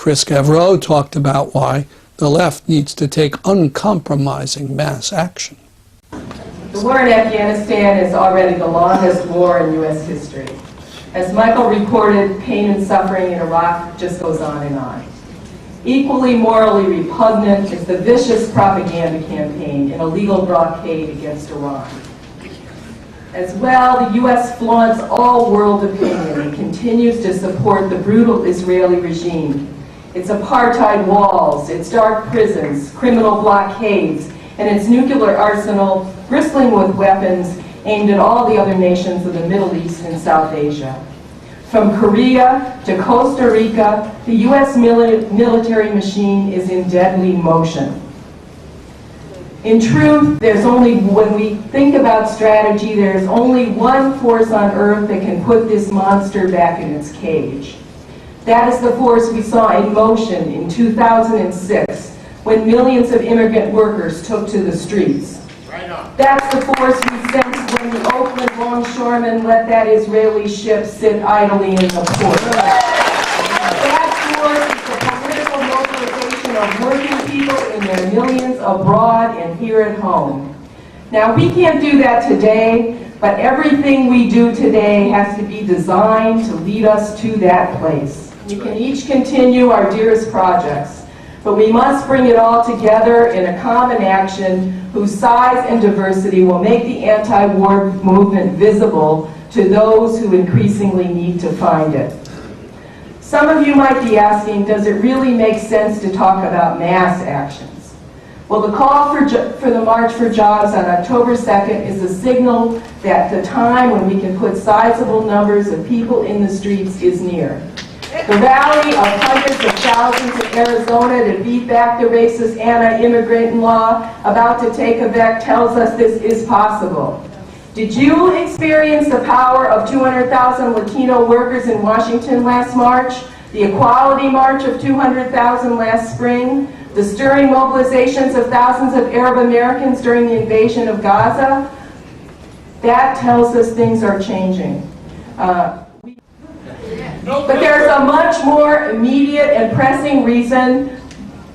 Chris Gavreau talked about why the left needs to take uncompromising mass action. The war in Afghanistan is already the longest war in U.S. history. As Michael reported, pain and suffering in Iraq just goes on and on. Equally morally repugnant is the vicious propaganda campaign and illegal blockade against Iran. As well, the U.S. flaunts all world opinion and continues to support the brutal Israeli regime. Its apartheid walls, its dark prisons, criminal blockades, and its nuclear arsenal bristling with weapons aimed at all the other nations of the Middle East and South Asia. From Korea to Costa Rica, the U.S. military machine is in deadly motion. In truth, when we think about strategy, there's only one force on earth that can put this monster back in its cage. That is the force we saw in motion in 2006 when millions of immigrant workers took to the streets. That's the force we sensed when the Oakland longshoremen let that Israeli ship sit idly in the port. That force is the political mobilization of working people in their millions abroad and here at home. Now, we can't do that today, but everything we do today has to be designed to lead us to that place. We can each continue our dearest projects, but we must bring it all together in a common action whose size and diversity will make the anti-war movement visible to those who increasingly need to find it. Some of you might be asking, does it really make sense to talk about mass actions? Well, the call for the March for Jobs on October 2nd is a signal that the time when we can put sizable numbers of people in the streets is near. The rally of hundreds of thousands in Arizona to beat back the racist anti-immigrant law about to take effect tells us this is possible. Did you experience the power of 200,000 Latino workers in Washington last March? The Equality March of 200,000 last spring? The stirring mobilizations of thousands of Arab Americans during the invasion of Gaza? That tells us things are changing. But there's a much more immediate and pressing reason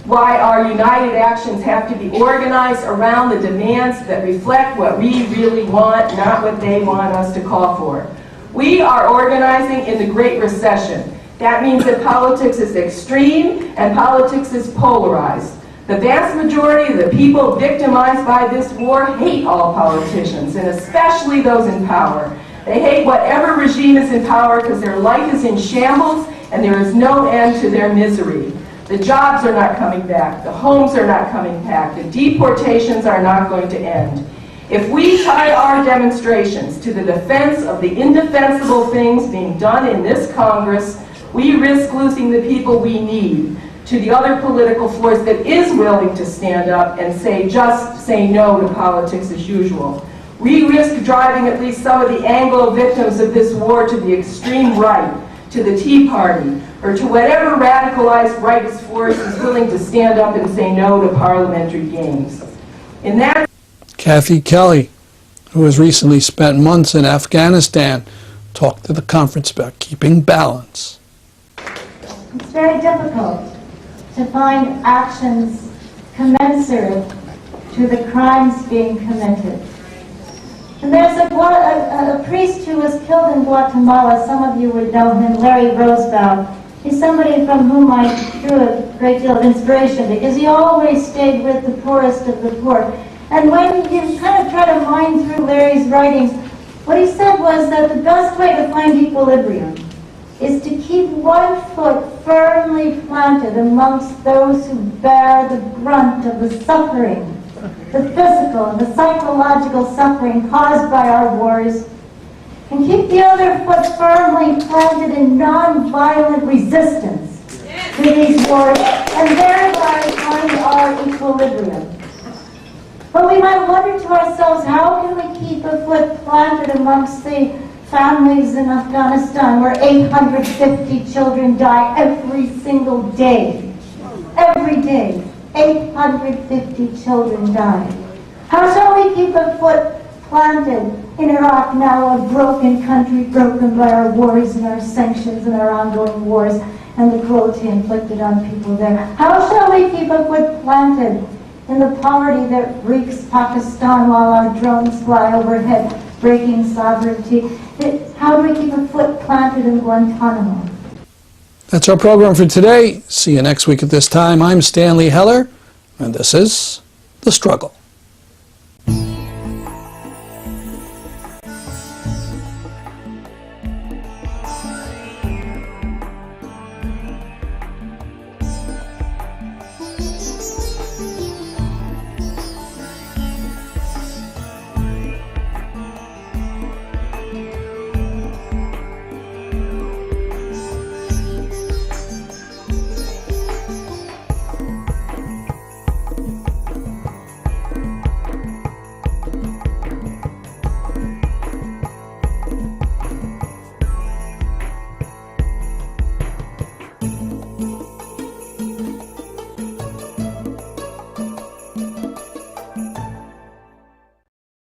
why our united actions have to be organized around the demands that reflect what we really want, not what they want us to call for. We are organizing in the Great Recession. That means that politics is extreme and politics is polarized. The vast majority of the people victimized by this war hate all politicians, and especially those in power. They hate whatever regime is in power because their life is in shambles and there is no end to their misery. The jobs are not coming back. The homes are not coming back. The deportations are not going to end. If we tie our demonstrations to the defense of the indefensible things being done in this Congress, we risk losing the people we need to the other political force that is willing to stand up and just say no to politics as usual. We risk driving at least some of the Anglo victims of this war to the extreme right, to the Tea Party, or to whatever radicalized rightist force is willing to stand up and say no to parliamentary games. In that, Kathy Kelly, who has recently spent months in Afghanistan, talked to the conference about keeping balance. It's very difficult to find actions commensurate to the crimes being committed. And there's a priest who was killed in Guatemala. Some of you would know him, Larry Roosevelt. He's somebody from whom I drew a great deal of inspiration because he always stayed with the poorest of the poor. And when you kind of try to mine through Larry's writings, what he said was that the best way to find equilibrium is to keep one foot firmly planted amongst those who bear the brunt of the suffering, the physical and the psychological suffering caused by our wars, and keep the other foot firmly planted in non-violent resistance to these wars, and thereby find our equilibrium. But we might wonder to ourselves, how can we keep a foot planted amongst the families in Afghanistan where 850 children die every single day? Every day, 850 children die. How shall we keep a foot planted in Iraq, now a broken country, broken by our wars and our sanctions and our ongoing wars, and the cruelty inflicted on people there? How shall we keep a foot planted in the poverty that reeks Pakistan while our drones fly overhead, breaking sovereignty? How do we keep a foot planted in Guantanamo? That's our program for today. See you next week at this time. I'm Stanley Heller, and this is The Struggle.